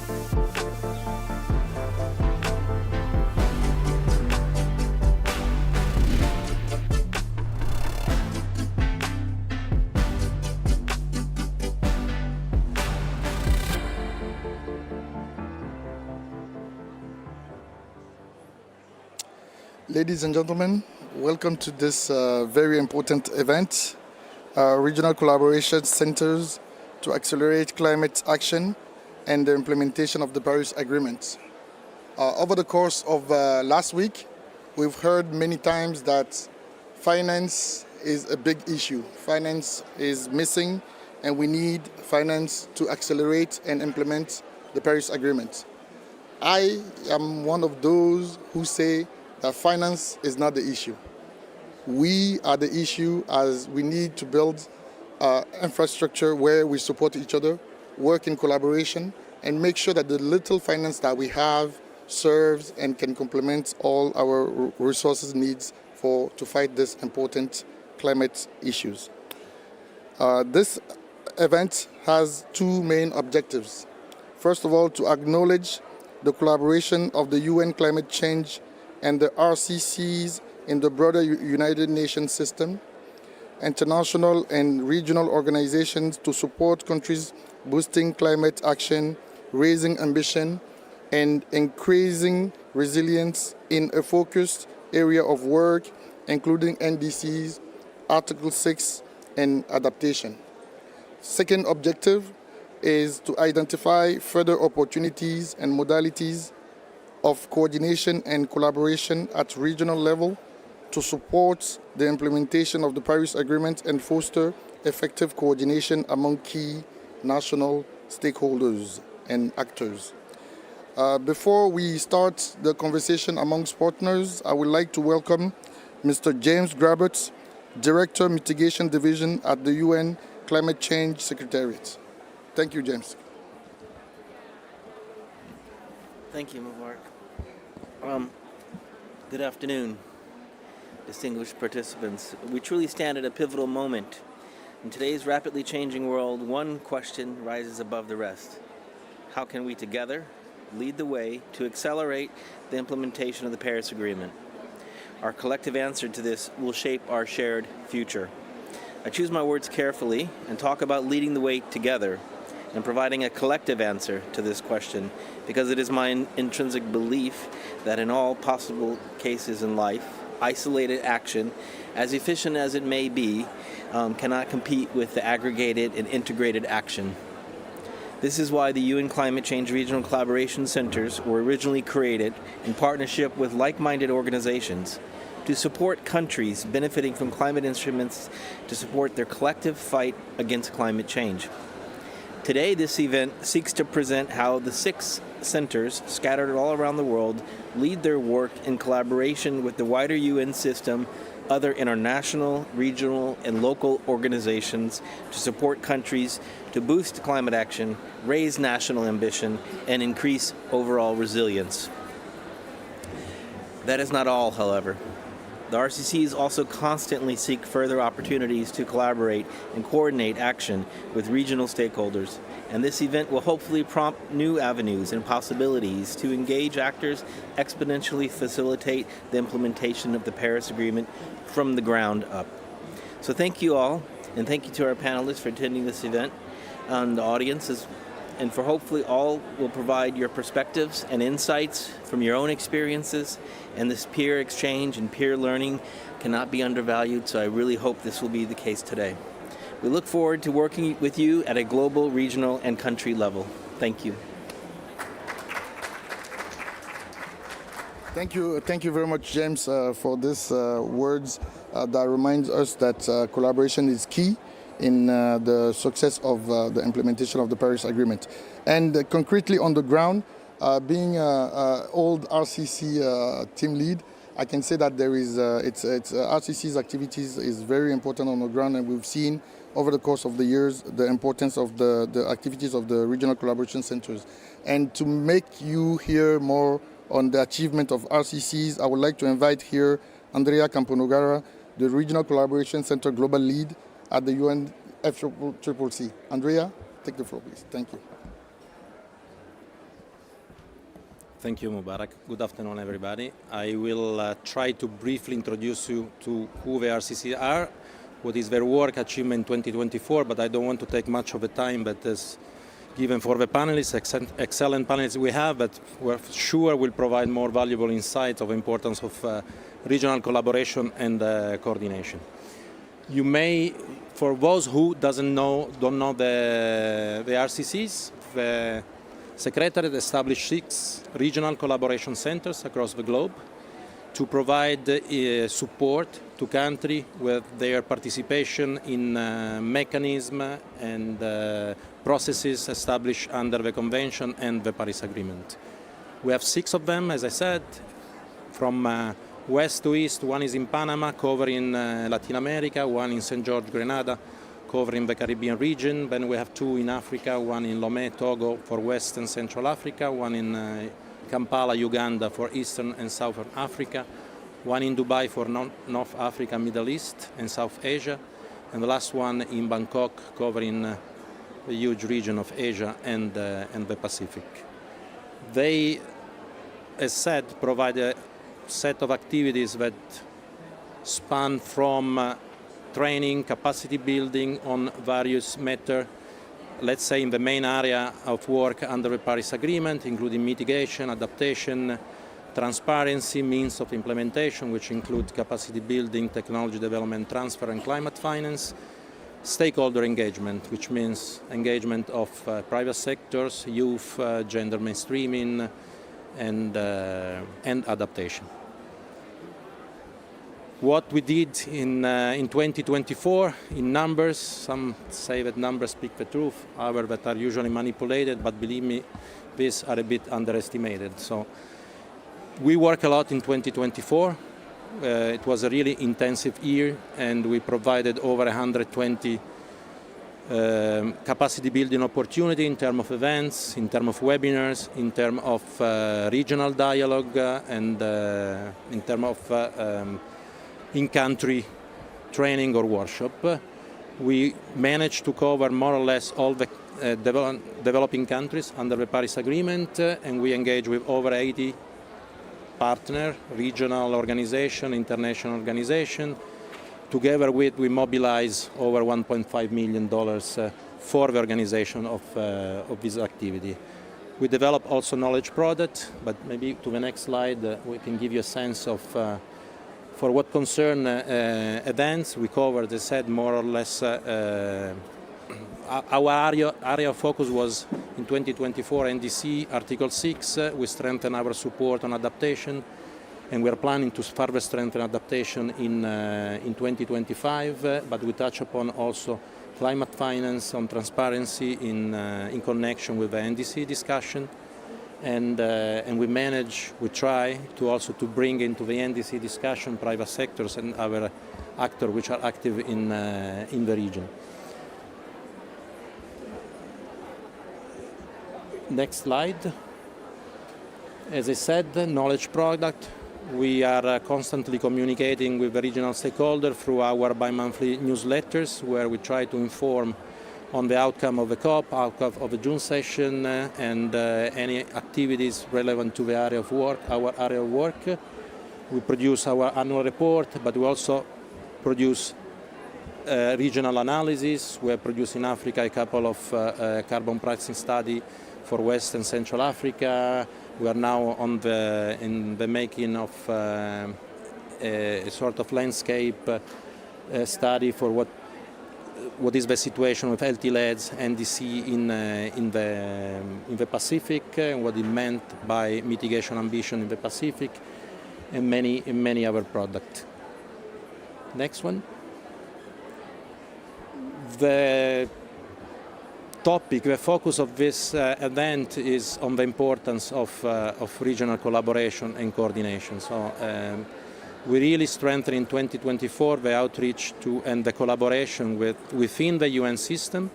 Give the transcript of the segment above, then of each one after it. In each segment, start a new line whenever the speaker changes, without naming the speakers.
Ladies and gentlemen, welcome to this very important event, Regional Collaboration Centers to Accelerate Climate Action and the Implementation of the Paris Agreement. Over the course of last week, we've heard many times that finance is a big issue. Finance is missing, and we need finance to accelerate and implement the Paris Agreement. I am one of those who say that finance is not the issue. We are the issue, as we need to build infrastructure where we support each other, work in collaboration, and make sure that the little finance that we have serves and can complement all our resources needs to fight these important climate issues. This event has two main objectives. First of all, to acknowledge the collaboration of the UN climate change and the RCCs in the broader United Nations system, international and regional organizations to support countries boosting climate action, raising ambition, and increasing resilience in a focused area of work, including NDCs, Article 6, and adaptation. Second objective is to identify further opportunities and modalities of coordination and collaboration at regional level to support the implementation of the Paris Agreement and foster effective coordination among key national stakeholders and actors. Before we start the conversation amongst partners, I would like to welcome Mr. James Grabert, Director Mitigation Division at the UN Climate Change Secretariat. Thank you, James.
Thank you, Mubarak. Good afternoon, distinguished participants. We truly stand at a pivotal moment. In today's rapidly changing world, one question rises above the rest. How can we together lead the way to accelerate the implementation of the Paris Agreement? Our collective answer to this will shape our shared future. I choose my words carefully and talk about leading the way together and providing a collective answer to this question, because it is my intrinsic belief that in all possible cases in life, isolated action, as efficient as it may be, cannot compete with the aggregated and integrated action. This is why the UN Climate Change Regional Collaboration Centers were originally created in partnership with like-minded organizations to support countries benefiting from climate instruments to support their collective fight against climate change. Today, this event seeks to present how the 6 centers scattered all around the world lead their work in collaboration with the wider UN system, other international, regional, and local organizations to support countries to boost climate action, raise national ambition, and increase overall resilience. That is not all, however. The RCCs also constantly seek further opportunities to collaborate and coordinate action with regional stakeholders, and this event will hopefully prompt new avenues and possibilities to engage actors, exponentially facilitate the implementation of the Paris Agreement from the ground up. So thank you all, and thank you to our panelists for attending this event, and the audience, and for hopefully all will provide your perspectives and insights from your own experiences, and this peer exchange and peer learning cannot be undervalued, so I really hope this will be the case today. We look forward to working with you at a global, regional, and country level. Thank you.
Thank you very much, James, for these words that reminds us that collaboration is key in the success of the implementation of the Paris Agreement. And concretely on the ground, being an old RCC team lead, I can say that there is RCC's activities is very important on the ground, and we've seen over the course of the years the importance of the activities of the regional collaboration centers. And to make you hear more on the achievement of RCCs, I would like to invite here Andrea Camponogara, the Regional Collaboration Center Global Lead at the UN FCCC. Andrea, take the floor, please. Thank you.
Thank you, Mubarak. Good afternoon, everybody. I will try to briefly introduce you to who the RCC are, what is their work achievement in 2024, but I don't want to take much of the time that is given for the panelists, excellent panelists we have, but we're sure will provide more valuable insights of importance of regional collaboration and coordination. You may, for those who don't know the RCCs, the Secretariat established 6 regional collaboration centers across the globe to provide support to countries with their participation in mechanism and processes established under the Convention and the Paris Agreement. We have 6 of them, as I said, from west to east. One is in Panama, covering Latin America, one in St. George, Grenada, covering the Caribbean region. Then we have 2 in Africa, one in Lomé, Togo for West and Central Africa, one in Kampala, Uganda for Eastern and Southern Africa, one in Dubai for North Africa, Middle East and South Asia, and the last one in Bangkok covering the huge region of Asia and the Pacific. They, as said, provide a set of activities that span from training, capacity building on various matters, let's say in the main area of work under the Paris Agreement, including mitigation, adaptation, transparency, means of implementation, which include capacity building, technology development, transfer, and climate finance, stakeholder engagement, which means engagement of private sectors, youth, gender mainstreaming, and adaptation. What we did in 2024 in numbers, some say that numbers speak the truth, however that are usually manipulated, but believe me, these are a bit underestimated. So we work a lot in 2024. It was a really intensive year, and we provided over 120 capacity building opportunity in terms of events, in terms of webinars, in terms of regional dialogue, and in terms of in-country training or workshop. We managed to cover more or less all the developing countries under the Paris Agreement, and we engage with over 80 partner, regional organization, international organization. Together we mobilize over $1.5 million for the organization of this activity. We develop also knowledge product, but maybe to the next slide we can give you a sense of for what concern events, we covered, as I said, more or less our area of focus was in 2024 NDC Article 6. We strengthen our support on adaptation, and we are planning to further strengthen adaptation in 2025, but we touch upon also climate finance, on transparency in connection with the NDC discussion. And we try to also to bring into the NDC discussion private sectors and other actors which are active in the region. Next slide. As I said, knowledge product. We are constantly communicating with the regional stakeholders through our bi-monthly newsletters, where we try to inform on the outcome of the COP, outcome of the June session, and any activities relevant to the area of work, our area of work. We produce our annual report, but we also produce regional analysis. We are producing in Africa a couple of carbon pricing study for West and Central Africa. We are now in the making of a sort of landscape study for what is the situation with LT-LEDs, NDC in the Pacific, and what it meant by mitigation ambition in the Pacific, and many other products. Next one. The topic, the focus of this event is on the importance of regional collaboration and coordination. So we really strengthened in 2024 the outreach to and the collaboration within the UN system,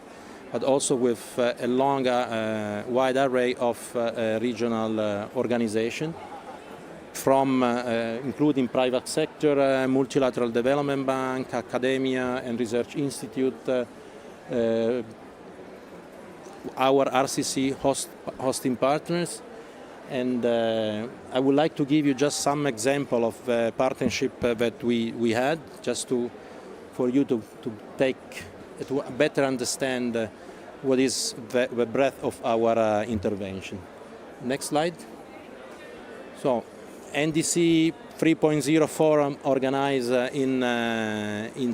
but also with a wide array of regional organizations, from including private sector, multilateral development bank, academia and research institute, our RCC hosting partners, And I would like to give you just some example of partnership that we had, just for you to better understand what is the breadth of our intervention. Next slide. So, NDC 3.0 forum organized in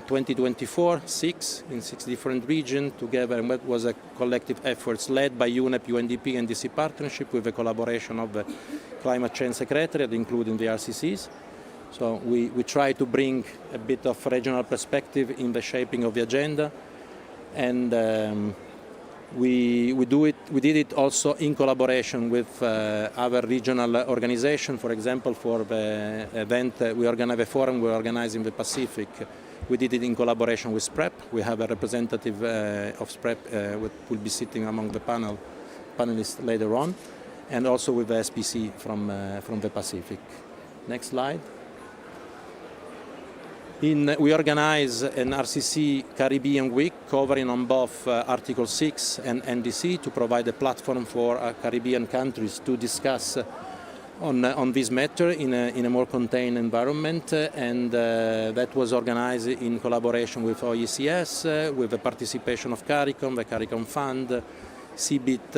2024, in six different regions together, and that was a collective efforts led by UNEP, UNDP, NDC partnership with the collaboration of the Climate Change Secretariat, including the RCCs. So we try to bring a bit of regional perspective in the shaping of the agenda, and we did it also in collaboration with other regional organizations. For example, for the event we organize, the forum we organize in the Pacific, we did it in collaboration with SPREP. We have a representative of SPREP who will be sitting among the panelists later on, and also with the SPC from the Pacific. Next slide. We organize an RCC Caribbean Week covering on both Article 6 and NDC to provide a platform for Caribbean countries to discuss on this matter in a more contained environment, and that was organized in collaboration with OECS, with the participation of CARICOM, the CARICOM Fund, CBIT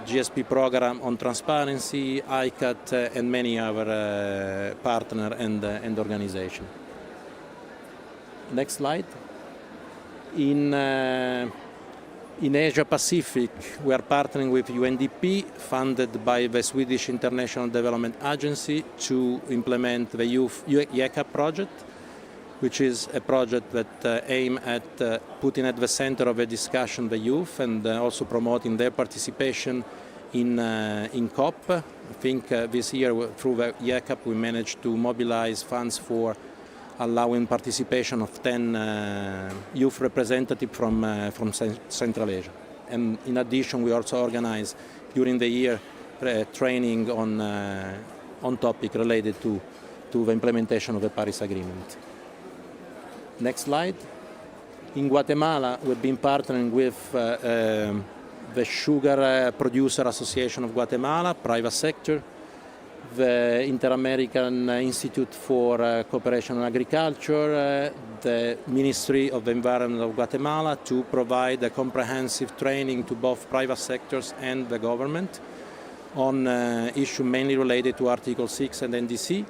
GSP program on transparency, ICAT, and many other partners and organizations. Next slide. In Asia Pacific, we are partnering with UNDP, funded by the Swedish International Development Agency, to implement the Youth YECA project, which is a project that aims at putting at the center of the discussion the youth, and also promoting their participation in COP. I think this year through the YECA we managed to mobilize funds for allowing participation of 10 youth representatives from Central Asia. And in addition, we also organize during the year training on topic related to the implementation of the Paris Agreement. Next slide. In Guatemala, we've been partnering with the Sugar Producer Association of Guatemala, private sector, the Inter-American Institute for Cooperation in Agriculture, the Ministry of the Environment of Guatemala, to provide a comprehensive training to both private sectors and the government on issues mainly related to Article 6 and NDC.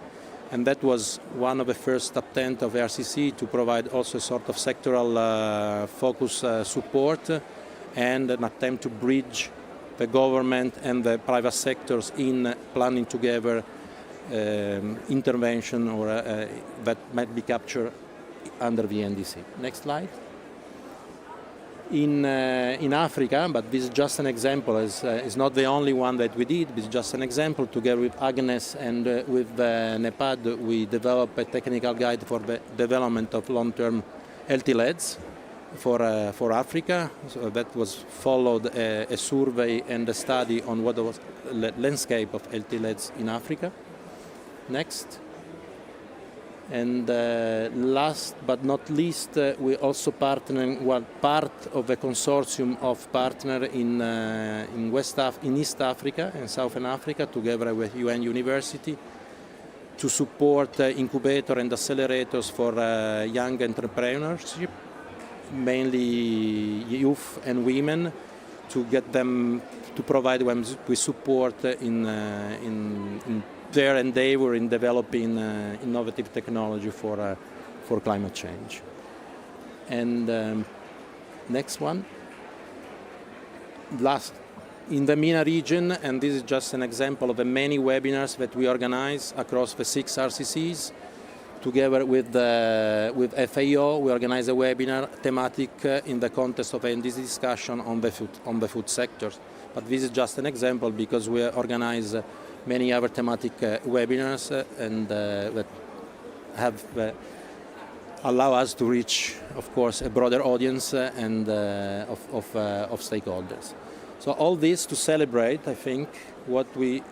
And that was one of the first attempts of the RCC to provide also a sort of sectoral focus support, and an attempt to bridge the government and the private sectors in planning together intervention or that might be captured under the NDC. Next slide. In Africa, but this is just an example, it's not the only one that we did, it's just an example. Together with Agnes and with NEPAD, we developed a technical guide for the development of long-term LTLEDs for Africa. So that was followed a survey and a study on what was the landscape of LTLEDs in Africa. Next. And last but not least, we also partnering, part of the consortium of partners in East Africa and Southern Africa, together with UN University, to support incubator and accelerators for young entrepreneurship, mainly youth and women, to get them to provide them with support in their endeavor in developing innovative technology for climate change. And next one. Last, in the MENA region, and this is just an example of the many webinars that we organize across the 6 RCCs. Together with FAO, we organize a webinar thematic in the context of this discussion on the food sectors. But this is just an example, because we organize many other thematic webinars and that have allow us to reach, of course, a broader audience and of stakeholders. So all this to celebrate, I think, what we,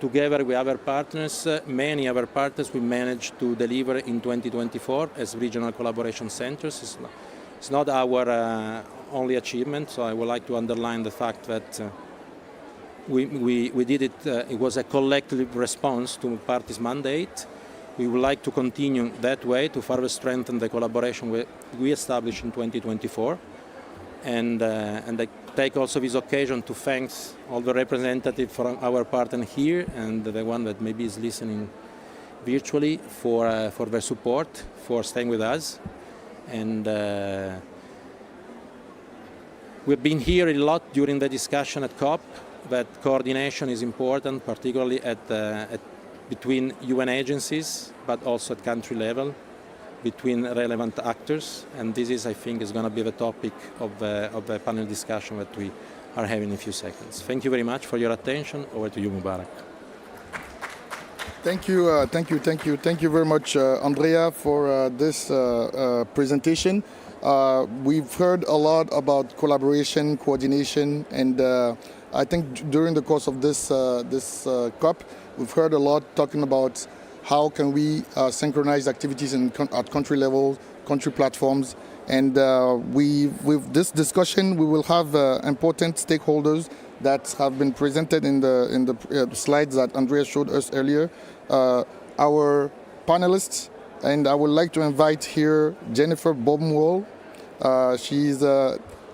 together with other partners, many other partners, we managed to deliver in 2024 as regional collaboration centers. It's not our only achievement, so I would like to underline the fact that we did it, it was a collective response to parties' mandate. We would like to continue that way to further strengthen the collaboration we established in 2024. And I take also this occasion to thank all the representatives from our partner here and the one that maybe is listening virtually for their support, for staying with us. And we've been here a lot during the discussion at COP that coordination is important, particularly between UN agencies, but also at country level, between relevant actors. And this is, I think, is going to be the topic of the panel discussion that we are having in a few seconds. Thank you very much for your attention. Over to you, Mubarak.
Thank you very much, Andrea, for this presentation. We've heard a lot about collaboration, coordination, and I think during the course of this COP, we've heard a lot talking about how can we synchronize activities at country level, country platforms, and with this discussion, we will have important stakeholders that have been presented in the slides that Andrea showed us earlier. Our panelists, and I would like to invite here Jennifer Baumwoll. She's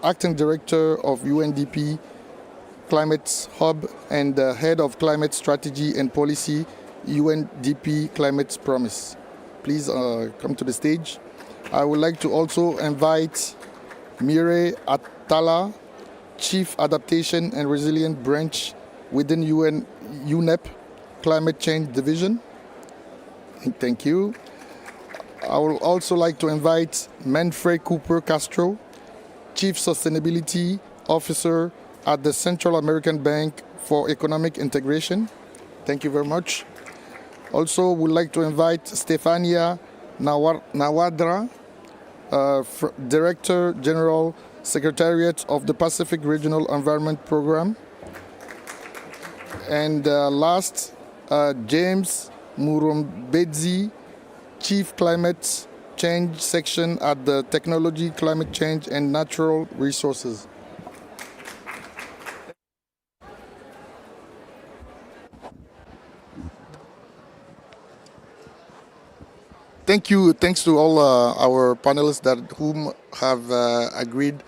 acting director of UNDP Climate Hub and head of climate strategy and policy, UNDP Climate Promise. Please come to the stage. I would like to also invite Mire Atala, Chief Adaptation and Resilient Branch within UNEP Climate Change Division. Thank you. I would also like to invite Manfred Cooper Castro, Chief Sustainability Officer at the Central American Bank for Economic Integration. Thank you very much. Also, would like to invite Stefania Nawadra, Director General Secretariat of the Pacific Regional Environment Program. And last, James Murumbedzi, Chief Climate Change Section at the Technology, Climate Change and Natural Resources. Thank you. Thanks to all our panelists whom have agreed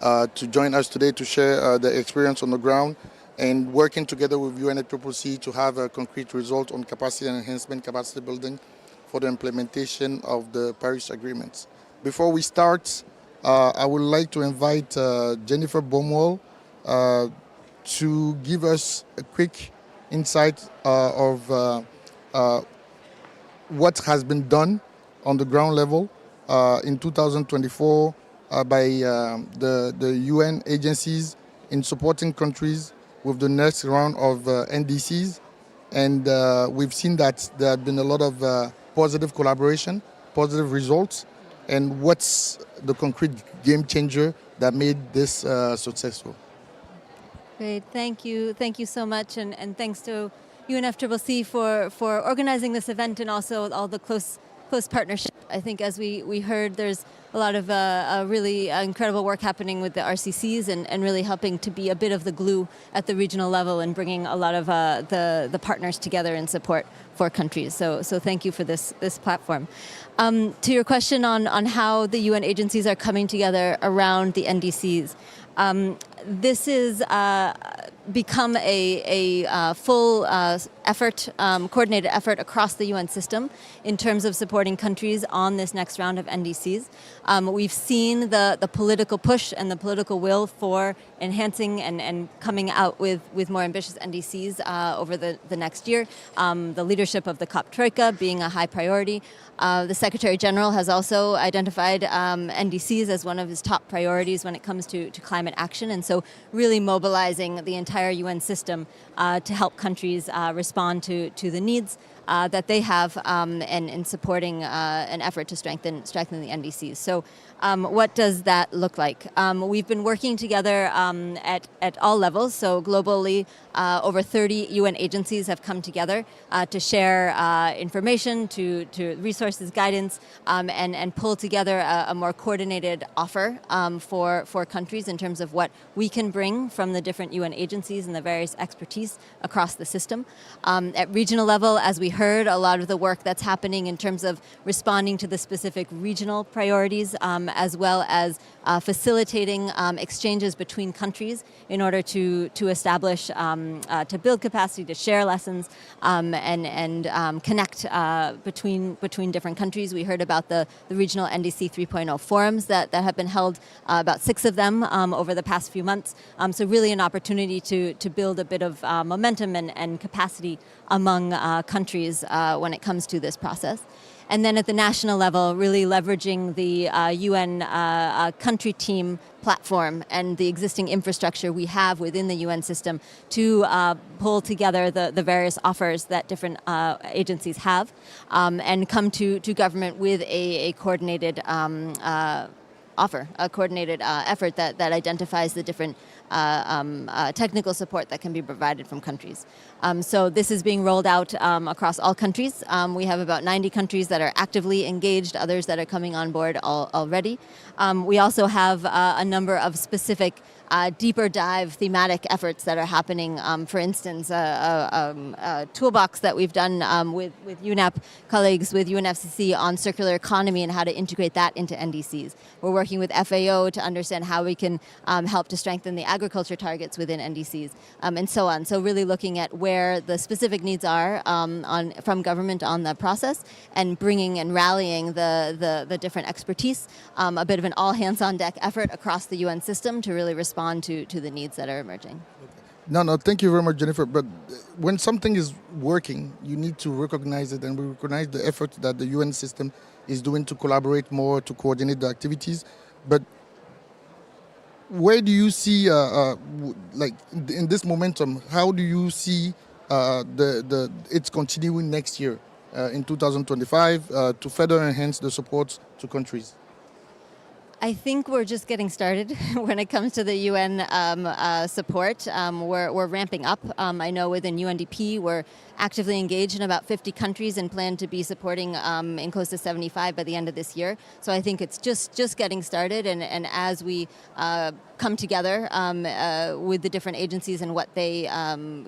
to join us today to share their experience on the ground and working together with UNFCCC to have a concrete result on capacity enhancement, capacity building for the implementation of the Paris Agreements. Before we start, I would like to invite Jennifer Baumwoll to give us a quick insight of what has been done on the ground level in 2024 by the UN agencies in supporting countries with the next round of NDCs. And we've seen that there have been a lot of positive collaboration, positive results. And what's the concrete game changer that made this successful?
Great, thank you so much, and thanks to UNFCCC for organizing this event and also all the close partnership. I think as we heard, there's a lot of really incredible work happening with the RCCs and really helping to be a bit of the glue at the regional level and bringing a lot of the partners together in support for countries. So thank you for this platform. To your question on how the UN agencies are coming together around the NDCs, this is become a full effort, coordinated effort across the UN system in terms of supporting countries on this next round of NDCs. We've seen the political push and the political will for enhancing and coming out with more ambitious NDCs over the next year. The leadership of the COP Troika being a high priority. The Secretary General has also identified NDCs as one of his top priorities when it comes to climate action, and so really mobilizing the entire UN system to help countries respond to the needs. that they have in supporting an effort to strengthen the NDCs. So what does that look like? We've been working together at all levels. So globally, over 30 UN agencies have come together to share information, to resources, guidance, and pull together a more coordinated offer for countries in terms of what we can bring from the different UN agencies and the various expertise across the system. At regional level, as we heard, a lot of the work that's happening in terms of responding to the specific regional priorities, as well as facilitating exchanges between countries in order to establish, to build capacity, to share lessons, and connect between different countries. We heard about the regional NDC 3.0 forums that have been held, about 6 of them over the past few months. So really an opportunity to build a bit of momentum and capacity among countries when it comes to this process. And then at the national level, really leveraging the UN country team platform and the existing infrastructure we have within the UN system to pull together the various offers that different agencies have and come to government with a coordinated offer, a coordinated effort that identifies the different technical support that can be provided from countries. So this is being rolled out across all countries. We have about 90 countries that are actively engaged, others that are coming on board already. We also have a number of specific deeper dive thematic efforts that are happening. For instance, a toolbox that we've done with UNEP colleagues, with UNFCCC on circular economy and how to integrate that into NDCs. We're working with FAO to understand how we can help to strengthen the agriculture targets within NDCs, and so on. So really looking at where the specific needs are from government on the process and bringing and rallying the different expertise, a bit of an all hands on deck effort across the UN system to really respond to the needs that are emerging.
No, thank you very much, Jennifer. But when something is working, you need to recognize it, and we recognize the effort that the UN system is doing to collaborate more, to coordinate the activities. But where do you see, like in this momentum, how do you see it's continuing next year in 2025 to further enhance the support to countries?
I think we're just getting started when it comes to the UN support. We're ramping up. I know within UNDP we're actively engaged in about 50 countries and plan to be supporting in close to 75 by the end of this year. So I think it's just getting started, and as we come together with the different agencies and what they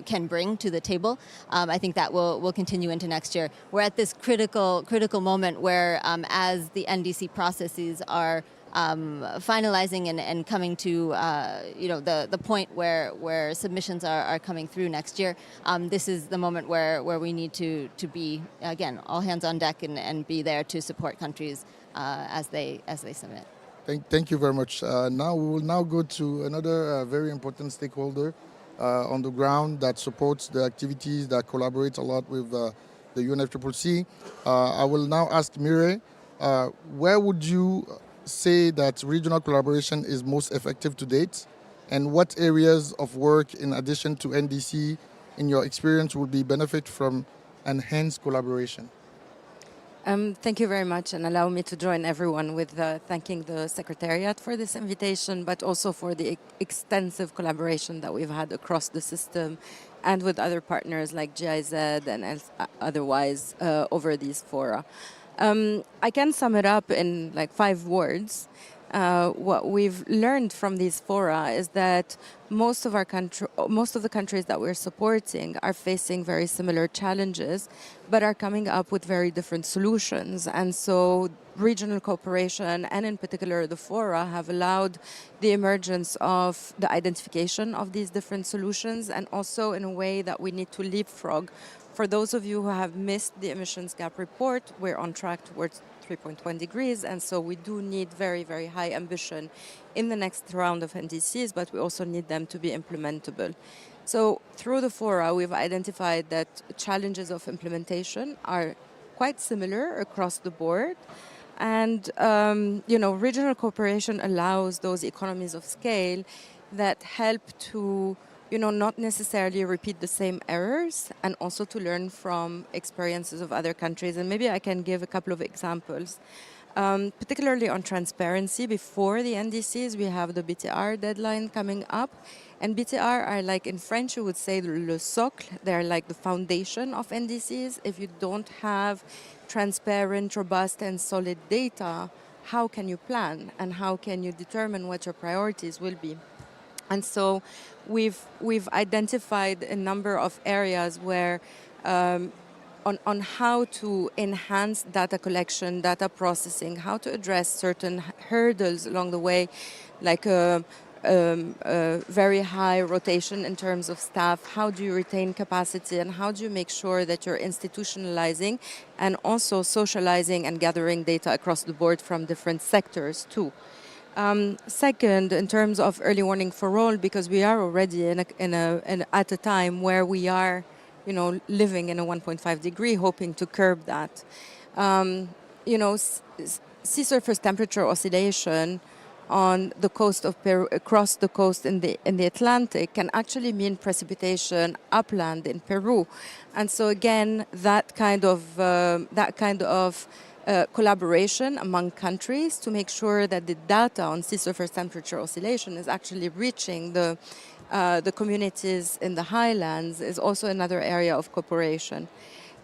can bring to the table, I think that will continue into next year. We're at this critical moment where as the NDC processes are finalizing and coming to the point where submissions are coming through next year. This is the moment where we need to be, again, all hands on deck and be there to support countries as they submit.
Thank you very much. Now we will go to another very important stakeholder on the ground that supports the activities, that collaborates a lot with the UNFCCC. I will now ask Mire, where would you say that regional collaboration is most effective to date, and what areas of work in addition to NDC in your experience would be benefit from enhanced collaboration?
Thank you very much, and allow me to join everyone with thanking the Secretariat for this invitation, but also for the extensive collaboration that we've had across the system and with other partners like GIZ and otherwise over these fora. I can sum it up in like 5 words. What we've learned from these fora is that most of the countries that we're supporting are facing very similar challenges, but are coming up with very different solutions. And so regional cooperation, and in particular the fora, have allowed the emergence of the identification of these different solutions, and also in a way that we need to leapfrog. For those of you who have missed the emissions gap report, we're on track towards 3.1 degrees, and so we do need very, very high ambition in the next round of NDCs, but we also need them to be implementable. So through the fora, we've identified that challenges of implementation are quite similar across the board. And, regional cooperation allows those economies of scale that help to not necessarily repeat the same errors, and also to learn from experiences of other countries. And maybe I can give a couple of examples. Particularly on transparency, before the NDCs, we have the BTR deadline coming up. And BTR are like, in French, you would say le socle. They're like the foundation of NDCs. If you don't have transparent, robust, and solid data, how can you plan? And how can you determine what your priorities will be? And so we've identified a number of areas where on how to enhance data collection, data processing, how to address certain hurdles along the way, like a very high rotation in terms of staff. How do you retain capacity, and how do you make sure that you're institutionalizing and also socializing and gathering data across the board from different sectors too? Second, in terms of early warning for all, because we are already at a time where we are, living in a 1.5 degree, hoping to curb that. Sea surface temperature oscillation on the coast of Peru, across the coast in the Atlantic, can actually mean precipitation upland in Peru, and so again, that kind of collaboration among countries to make sure that the data on sea surface temperature oscillation is actually reaching the communities in the highlands is also another area of cooperation.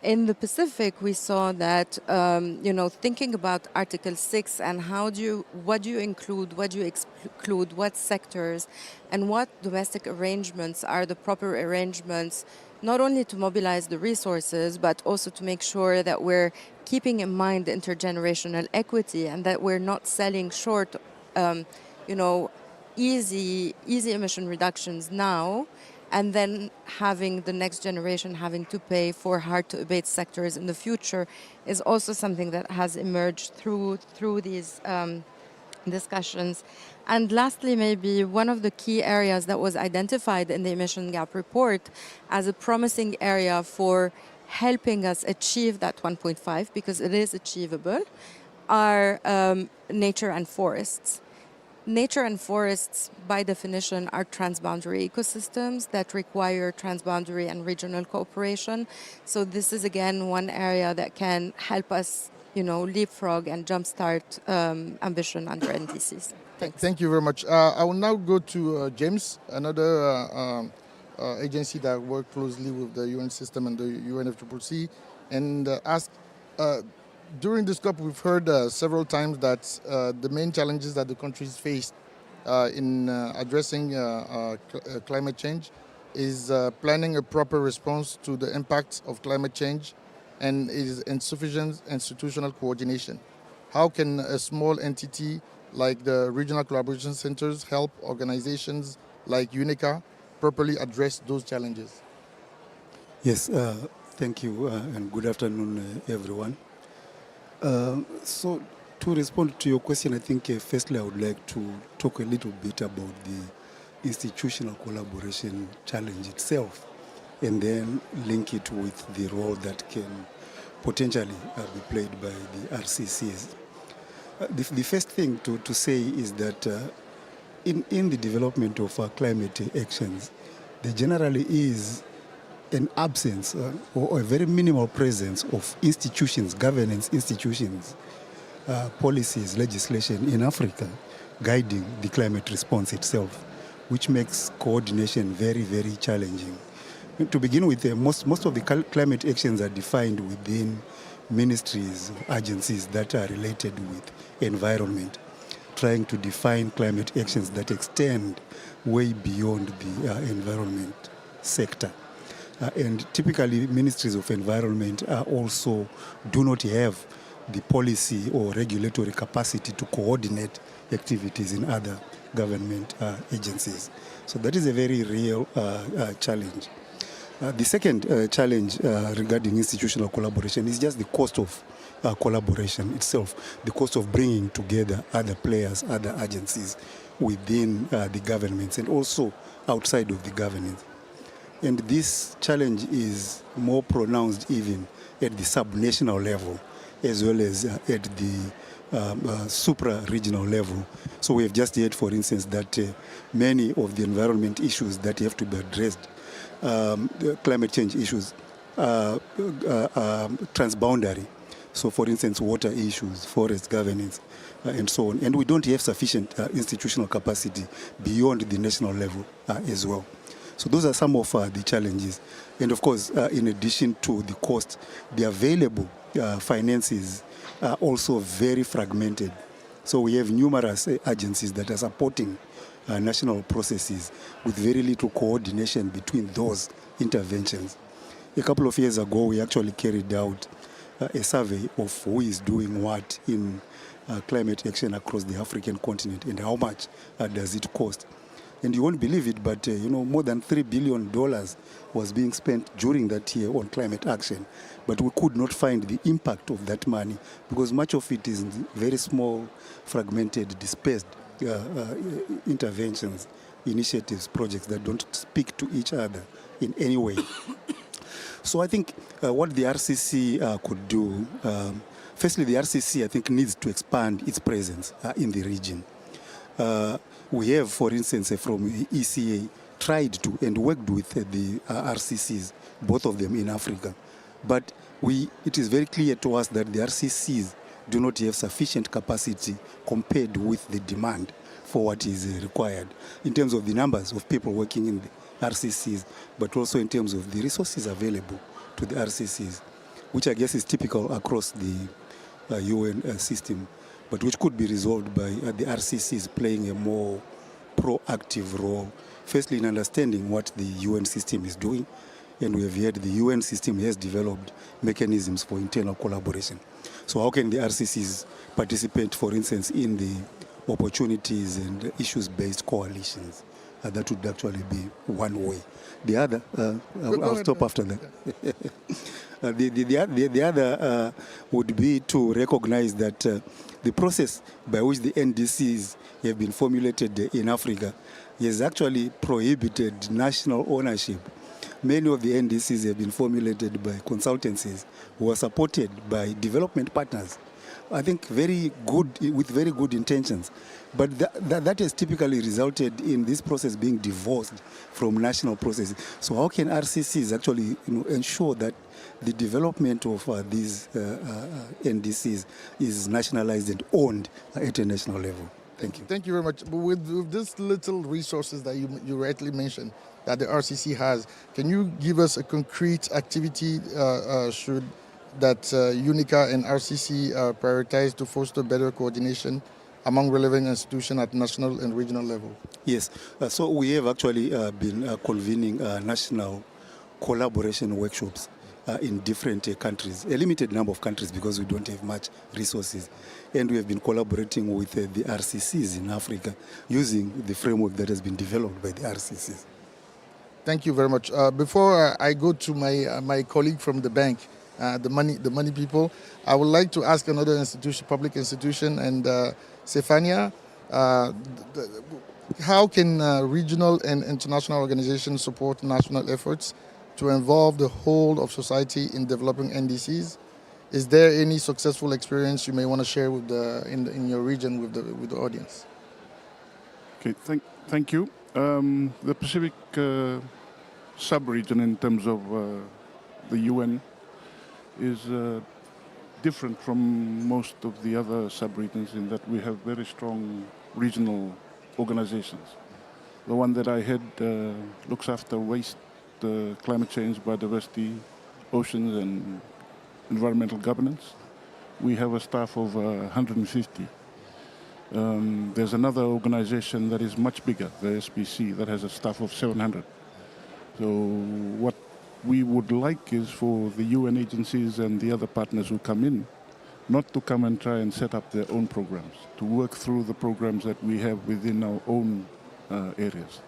In the Pacific, we saw that, thinking about Article 6 and what do you include, what do you exclude, what sectors, and what domestic arrangements are the proper arrangements, not only to mobilize the resources, but also to make sure that we're keeping in mind intergenerational equity and that we're not selling short, easy emission reductions now, and then having the next generation having to pay for hard-to-abate sectors in the future, is also something that has emerged through these discussions. And lastly, maybe one of the key areas that was identified in the emission gap report as a promising area for helping us achieve that 1.5, because it is achievable, are nature and forests. Nature and forests, by definition, are transboundary ecosystems that require transboundary and regional cooperation. So this is, again, one area that can help us, leapfrog and jumpstart ambition under NDCs. Thanks.
Thank you very much. I will now go to James, another agency that works closely with the UN system and the UNFCCC, and ask, during this COP, we've heard several times that the main challenges that the countries face in addressing climate change is planning a proper response to the impacts of climate change and is insufficient institutional coordination. How can a small entity like the Regional Collaboration Centers help organizations like UNICA properly address those challenges?
Yes, thank you, and good afternoon, everyone. So to respond to your question, I think firstly I would like to talk a little bit about the institutional collaboration challenge itself, and then link it with the role that can potentially be played by the RCCs. The first thing to say is that in the development of climate actions, there generally is an absence or a very minimal presence of institutions, governance institutions, policies, legislation in Africa guiding the climate response itself, which makes coordination very, very challenging. To begin with, most of the climate actions are defined within ministries, agencies that are related with environment, trying to define climate actions that extend way beyond the environment sector. And typically, ministries of environment also do not have the policy or regulatory capacity to coordinate activities in other government agencies. So that is a very real challenge. The second challenge regarding institutional collaboration is just the cost of collaboration itself, the cost of bringing together other players, other agencies within the governments and also outside of the governance. And this challenge is more pronounced even at the subnational level, as well as at the supra-regional level. So we have just heard, for instance, that many of the environment issues that have to be addressed, the climate change issues, transboundary. So, for instance, water issues, forest governance, and so on. And we don't have sufficient institutional capacity beyond the national level as well. So those are some of the challenges. And of course, in addition to the cost, the available finances are also very fragmented. So we have numerous agencies that are supporting national processes with very little coordination between those interventions. A couple of years ago, we actually carried out a survey of who is doing what in climate action across the African continent and how much does it cost. And you won't believe it, but more than $3 billion was being spent during that year on climate action. But we could not find the impact of that money because much of it is very small, fragmented, dispersed interventions, initiatives, projects that don't speak to each other in any way. So I think what the RCC could do, firstly, the RCC, I think, needs to expand its presence in the region. We have, for instance, from ECA, tried to and worked with the RCCs, both of them in Africa. But it is very clear to us that the RCCs do not have sufficient capacity compared with the demand for what is required in terms of the numbers of people working in the RCCs, but also in terms of the resources available to the RCCs, which I guess is typical across the UN system, but which could be resolved by the RCCs playing a more proactive role, firstly in understanding what the UN system is doing, and we have heard the UN system has developed mechanisms for internal collaboration. So how can the RCCs participate, for instance, in the opportunities and issues-based coalitions? That would actually be one way. The other, I'll stop after that. The other would be to recognize that the process by which the NDCs have been formulated in Africa has actually prohibited national ownership. Many of the NDCs have been formulated by consultancies who are supported by development partners. I think with very good intentions. But that has typically resulted in this process being divorced from national processes. So how can RCCs actually ensure that the development of these NDCs is nationalized and owned at a national level? Thank you.
Thank you very much. With these little resources that you rightly mentioned that the RCC has, can you give us a concrete activity should that UNICA and RCC prioritize to foster better coordination among relevant institutions at national and regional level?
Yes. So we have actually been convening national collaboration workshops in different countries, a limited number of countries because we don't have much resources. And we have been collaborating with the RCCs in Africa using the framework that has been developed by the RCCs.
Thank you very much. Before I go to my colleague from the bank, the money people, I would like to ask another institution, public institution, and Stefania, how can regional and international organizations support national efforts to involve the whole of society in developing NDCs? Is there any successful experience you may want to share with in your region with the audience?
Okay, thank you. The Pacific sub-region in terms of the UN is different from most of the other sub-regions in that we have very strong regional organizations. The one that I head looks after waste, climate change, biodiversity, oceans, and environmental governance. We have a staff of 150. There's another organization that is much bigger, the SPC, that has a staff of 700. So what we would like is for the UN agencies and the other partners who come in not to come and try and set up their own programs, to work through the programs that we have within our own areas.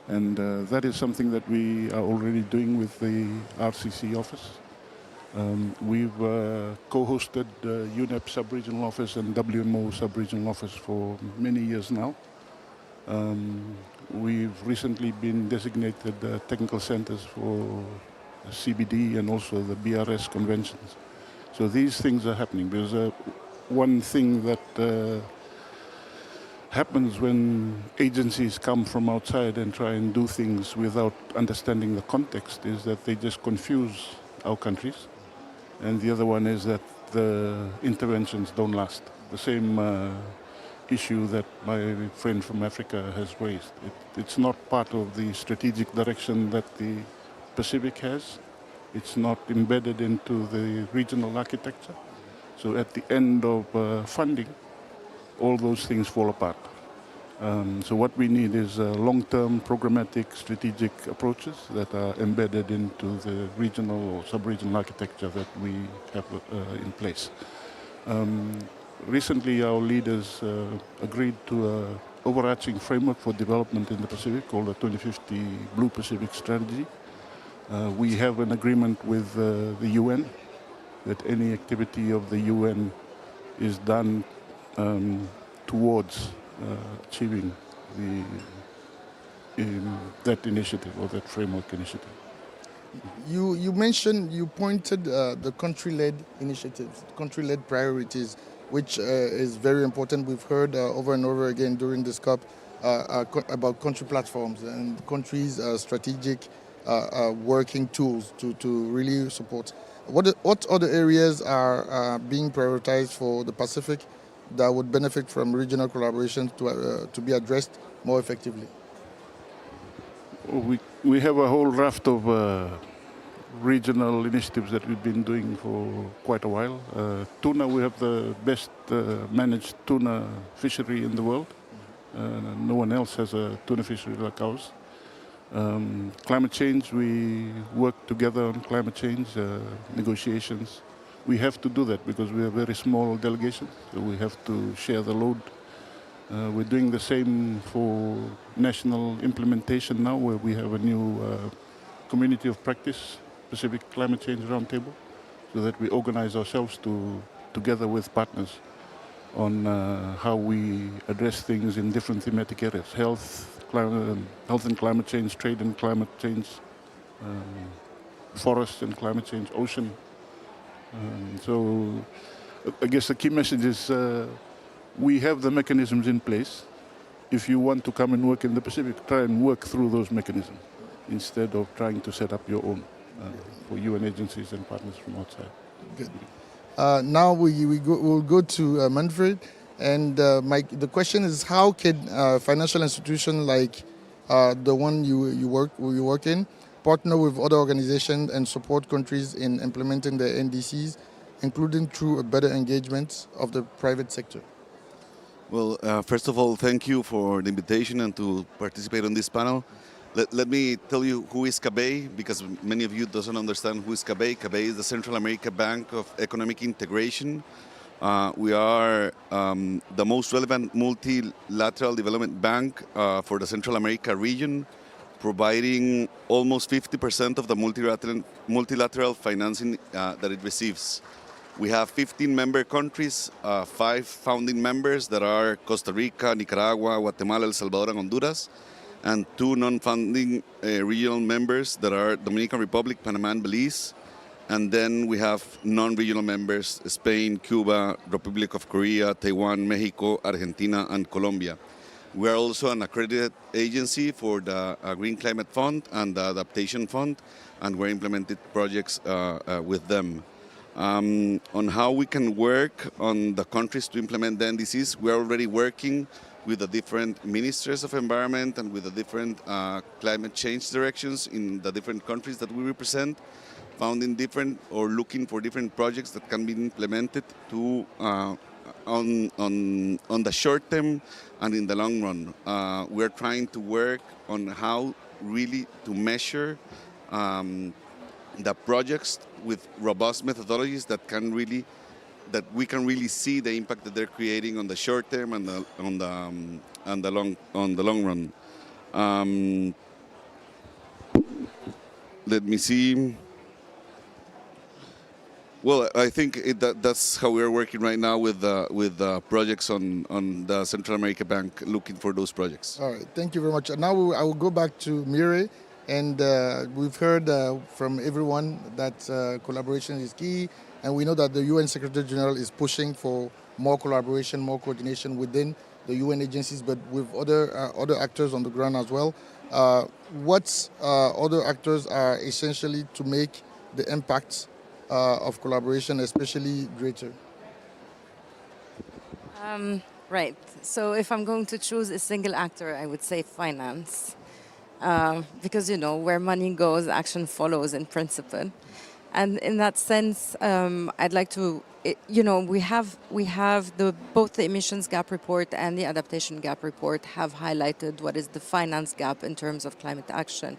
And that is something that we are already doing with the RCC office. We've co-hosted UNEP sub-regional office and WMO sub-regional office for many years now. We've recently been designated technical centers for CBD and also the BRS conventions. So these things are happening because one thing that happens when agencies come from outside and try and do things without understanding the context is that they just confuse our countries. And the other one is that the interventions don't last. The same issue that my friend from Africa has raised. It's not part of the strategic direction that the Pacific has. It's not embedded into the regional architecture. So at the end of funding, all those things fall apart. So what we need is long-term programmatic strategic approaches that are embedded into the regional or sub-regional architecture that we have in place. Recently, our leaders agreed to an overarching framework for development in the Pacific called the 2050 Blue Pacific Strategy. We have an agreement with the UN that any activity of the UN is done towards achieving that initiative or that framework initiative.
You pointed the country-led initiatives, country-led priorities, which is very important. We've heard over and over again during this COP about country platforms and countries' strategic working tools to really support. What other areas are being prioritized for the Pacific that would benefit from regional collaboration to be addressed more effectively?
We have a whole raft of regional initiatives that we've been doing for quite a while. Tuna, we have the best managed tuna fishery in the world. No one else has a tuna fishery like ours. Climate change, we work together on climate change negotiations. We have to do that because we are a very small delegation, so we have to share the load. We're doing the same for national implementation now, where we have a new community of practice, Pacific Climate Change Roundtable, so that we organize ourselves together with partners on how we address things in different thematic areas: health and climate change, trade and climate change, forests and climate change, ocean. So I guess the key message is we have the mechanisms in place. If you want to come and work in the Pacific, try and work through those mechanisms instead of trying to set up your own for UN agencies and partners from outside.
Good. Now we'll go to Manfred, and the question is, how can financial institutions like the one you work in partner with other organizations and support countries in implementing the NDCs, including through a better engagement of the private sector?
Well, first of all, thank you for the invitation and to participate on this panel. Let me tell you who is CABEI, because many of you doesn't understand who is CABEI. CABEI is the Central America Bank of Economic Integration. We are the most relevant multilateral development bank for the Central America region, providing almost 50% of the multilateral financing that it receives. We have 15 member countries, 5 founding members that are Costa Rica, Nicaragua, Guatemala, El Salvador, and Honduras, and 2 non-founding regional members that are Dominican Republic, Panama, and Belize. And then we have non-regional members: Spain, Cuba, Republic of Korea, Taiwan, Mexico, Argentina, and Colombia. We are also an accredited agency for the Green Climate Fund and the Adaptation Fund, and we're implemented projects with them. On how we can work on the countries to implement the NDCs, we're already working with the different ministers of environment and with the different climate change directions in the different countries that we represent, finding different or looking for different projects that can be implemented to on the short term and in the long run. We're trying to work on how really to measure the projects with robust methodologies that we can really see the impact that they're creating on the short term and on the long run. Let me see. Well, I think that's how we're working right now with projects on the Central America Bank, looking for those projects.
All right, thank you very much. Now I will go back to Mire, and we've heard from everyone that collaboration is key, and we know that the UN Secretary General is pushing for more collaboration, more coordination within the UN agencies, but with other actors on the ground as well. What other actors are essentially to make the impact of collaboration especially greater?
Right. So if I'm going to choose a single actor, I would say finance. Because, where money goes, action follows in principle. And in that sense, I'd like to, both the emissions gap report and the adaptation gap report have highlighted what is the finance gap in terms of climate action.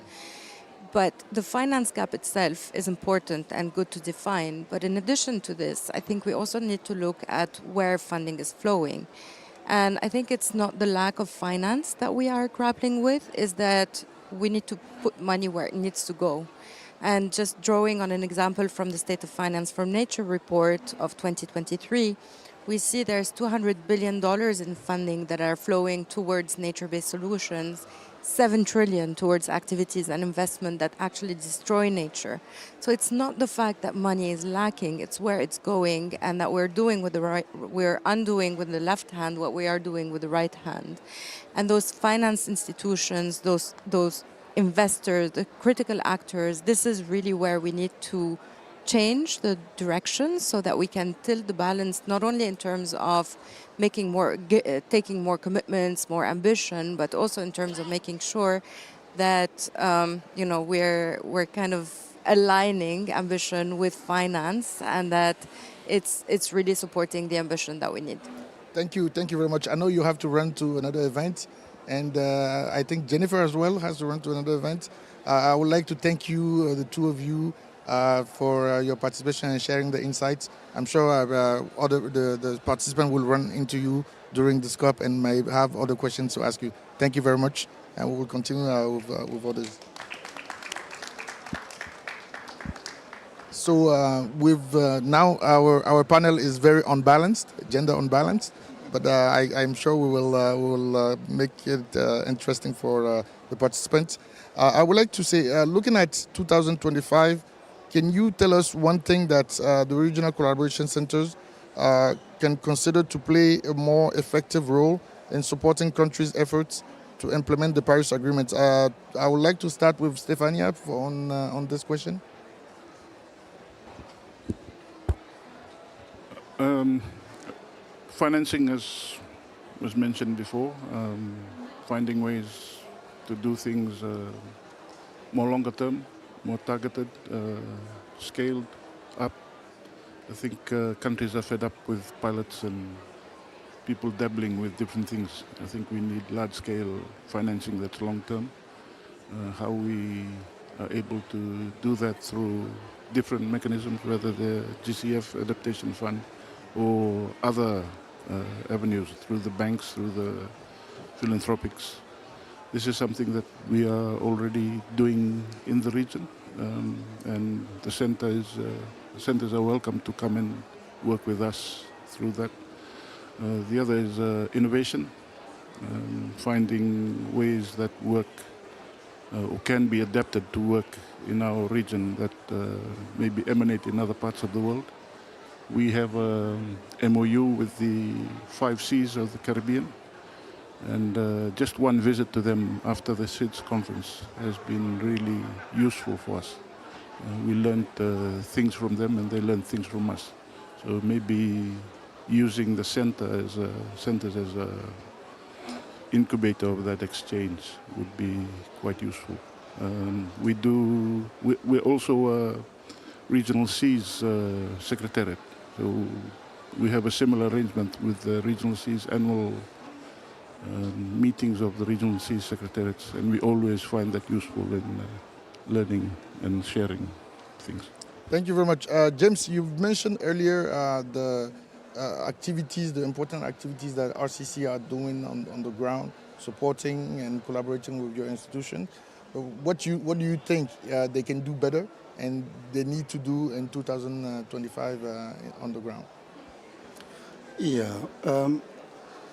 But the finance gap itself is important and good to define. But in addition to this, I think we also need to look at where funding is flowing. And I think it's not the lack of finance that we are grappling with, is that we need to put money where it needs to go. And just drawing on an example from the State of Finance from Nature report of 2023, we see there's $200 billion in funding that are flowing towards nature-based solutions, 7 trillion towards activities and investment that actually destroy nature. So it's not the fact that money is lacking, it's where it's going, and that we're undoing with the left hand what we are doing with the right hand. And those finance institutions, those investors, the critical actors, this is really where we need to change the direction so that we can tilt the balance, not only in terms of taking more commitments, more ambition, but also in terms of making sure that we're kind of aligning ambition with finance, and that it's really supporting the ambition that we need.
Thank you very much. I know you have to run to another event, and I think Jennifer as well has to run to another event. I would like to thank you, the two of you, for your participation and sharing the insights. I'm sure the participant will run into you during the COP and may have other questions to ask you. Thank you very much, and we will continue with others. So now our panel is very unbalanced, gender unbalanced, but I'm sure we will make it interesting for the participants. I would like to say, looking at 2025, can you tell us one thing that the regional collaboration centers can consider to play a more effective role in supporting countries' efforts to implement the Paris Agreement? I would like to start with Stefania on this question.
Financing, as was mentioned before, finding ways to do things more longer term, more targeted, scaled up. I think countries are fed up with pilots and people dabbling with different things. I think we need large-scale financing that's long-term. How we are able to do that through different mechanisms, whether the GCF Adaptation Fund or other avenues, through the banks, through the philanthropics. This is something that we are already doing in the region, and the centers are welcome to come and work with us through that. The other is innovation, finding ways that work or can be adapted to work in our region that maybe emanate in other parts of the world. We have a MOU with the 5 Cs of the Caribbean, and just one visit to them after the SIDS conference has been really useful for us. We learned things from them, and they learned things from us. So maybe using the centers as a incubator of that exchange would be quite useful. We're also a Regional Seas Secretariat. So we have a similar arrangement with the Regional Seas annual meetings of the Regional Seas Secretariats, and we always find that useful in learning and sharing things.
Thank you very much. James, you've mentioned earlier the important activities that RCC are doing on the ground, supporting and collaborating with your institution. What do you think they can do better and they need to do in 2025 on the ground?
Yeah.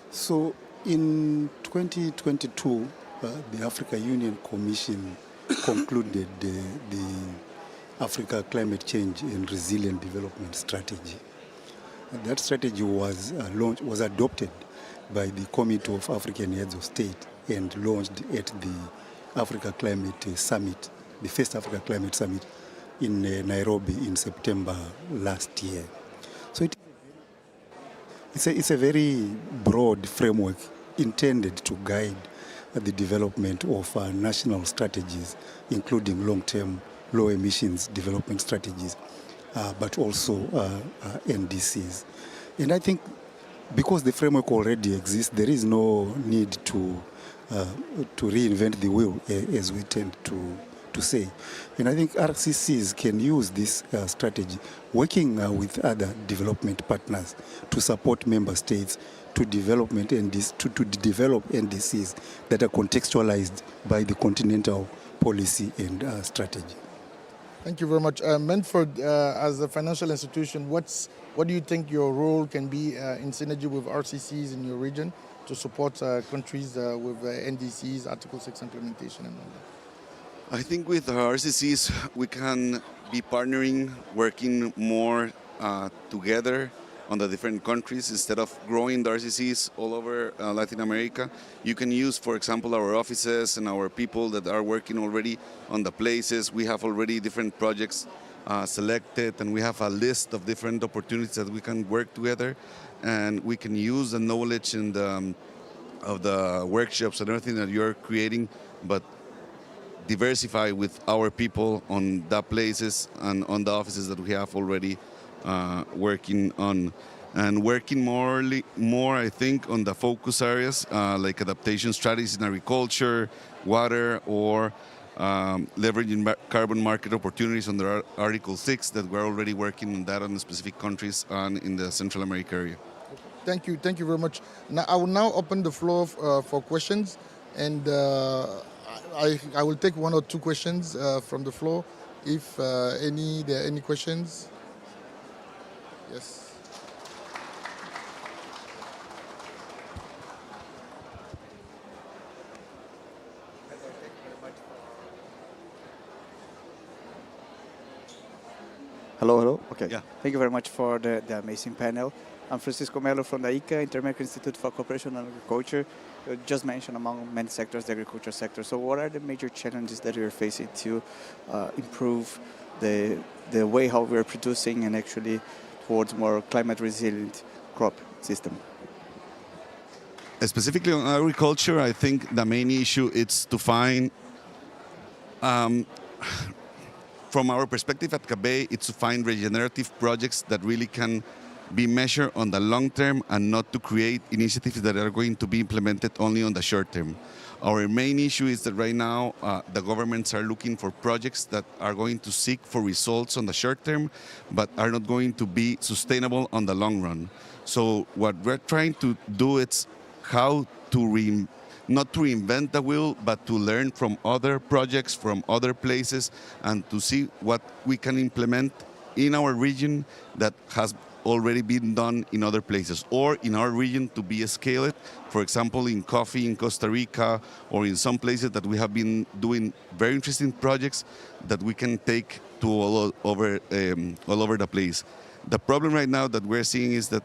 So in 2022, the Africa Union Commission concluded the Africa Climate Change and Resilient Development Strategy. That strategy was was adopted by the Committee of African Heads of State and launched at the Africa Climate Summit, the first Africa Climate Summit in Nairobi in September last year. So it's a very broad framework intended to guide the development of national strategies, including long-term low emissions development strategies, but also NDCs. And I think because the framework already exists, there is no need to reinvent the wheel, as we tend to say. And I think RCCs can use this strategy, working with other development partners to support member states to develop NDCs that are contextualized by the continental policy and strategy.
Thank you very much. Menford, as a financial institution, what do you think your role can be in synergy with RCCs in your region to support countries with NDCs, Article 6 implementation and all that?
I think with RCCs we can be partnering, working more together on the different countries instead of growing the RCCs all over Latin America. You can use, for example, our offices and our people that are working already on the places. We have already different projects selected, and we have a list of different opportunities that we can work together, and we can use the knowledge and of the workshops and everything that you're creating, but diversify with our people on the places and on the offices that we have already working on, and working more I think on the focus areas like adaptation strategies in agriculture, water, or leveraging carbon market opportunities under Article 6 that we're already working on that on specific countries and in the Central America area.
Thank you very much. Now I will now open the floor for questions, and I will take one or two questions from the floor if there are any questions. Yes.
Hello. Okay.
Yeah.
Thank you very much for the amazing panel. I'm Francisco Melo from the ICA, Inter-American Institute for Cooperation and Agriculture. You just mentioned among many sectors, the agriculture sector. So what are the major challenges that you're facing to improve the way how we're producing and actually towards more climate resilient crop system?
Specifically on agriculture, I think the main issue is to find, from our perspective at CABE, it's to find regenerative projects that really can be measured on the long term and not to create initiatives that are going to be implemented only on the short term. Our main issue is that right now the governments are looking for projects that are going to seek for results on the short term, but are not going to be sustainable on the long run. So what we're trying to do is how to not to reinvent the wheel, but to learn from other projects, from other places, and to see what we can implement in our region that has already been done in other places, or in our region to be scaled. For example, in coffee in Costa Rica, or in some places that we have been doing very interesting projects that we can take to all over the place. The problem right now that we're seeing is that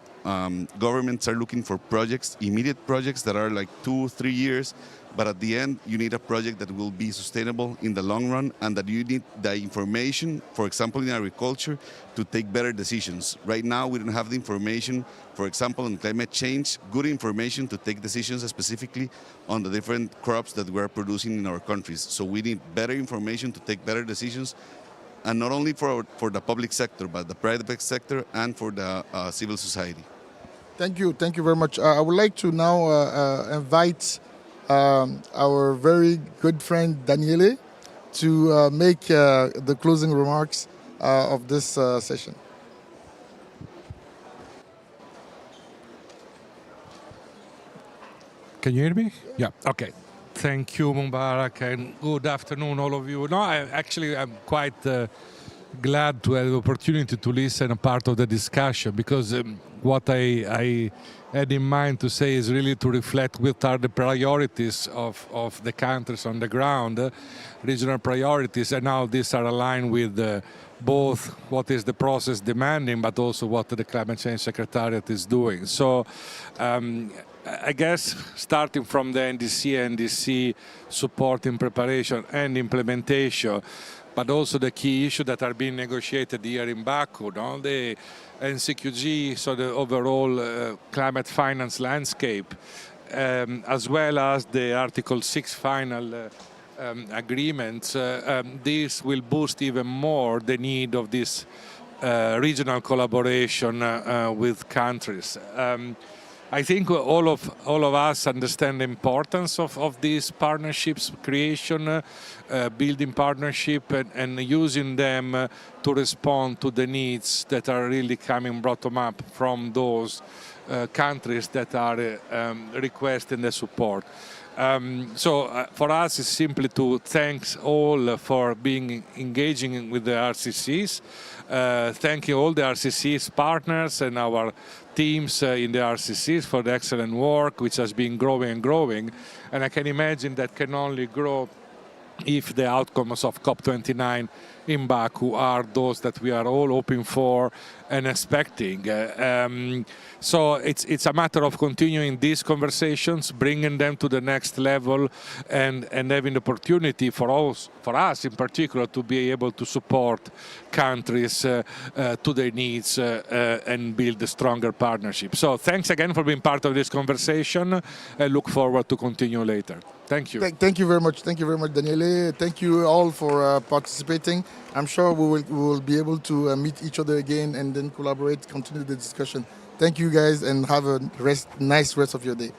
governments are looking for projects, immediate projects that are like 2-3 years, but at the end you need a project that will be sustainable in the long run, and that you need the information, for example in agriculture, to take better decisions. Right now we don't have the information, for example on climate change, good information to take decisions specifically on the different crops that we're producing in our countries. So we need better information to take better decisions, and not only for the public sector, but the private sector and for the civil society.
Thank you very much. I would like to now invite our very good friend Daniele to make the closing remarks of this session.
Can you hear me? Yeah, okay. Thank you, Mubarak, and good afternoon, all of you. No, I'm quite glad to have the opportunity to listen a part of the discussion, because what I had in mind to say is really to reflect what are the priorities of the countries on the ground, regional priorities, and how these are aligned with both what is the process demanding, but also what the Climate Change Secretariat is doing. So I guess starting from the NDC support in preparation and implementation, but also the key issues that are being negotiated here in Baku, no? The NCQG, so the overall climate finance landscape, as well as the Article 6 final agreements, this will boost even more the need of this regional collaboration with countries. I think all of us understand the importance of these partnerships creation, building partnership and using them to respond to the needs that are really coming bottom up from those countries that are requesting the support. So for us, it's simply to thank all for being engaging with the RCCs, thanking all the RCCs partners and our teams in the RCCs for the excellent work, which has been growing and growing. And I can imagine that can only grow if the outcomes of COP29 in Baku are those that we are all hoping for and expecting. So it's a matter of continuing these conversations, bringing them to the next level, and having the opportunity for us in particular, to be able to support countries to their needs and build a stronger partnership. So thanks again for being part of this conversation. I look forward to continue later. Thank you.
Thank you very much. Thank you very much, Daniele. Thank you all for participating. I'm sure we will be able to meet each other again and then collaborate, continue the discussion. Thank you guys, and have a nice rest of your day.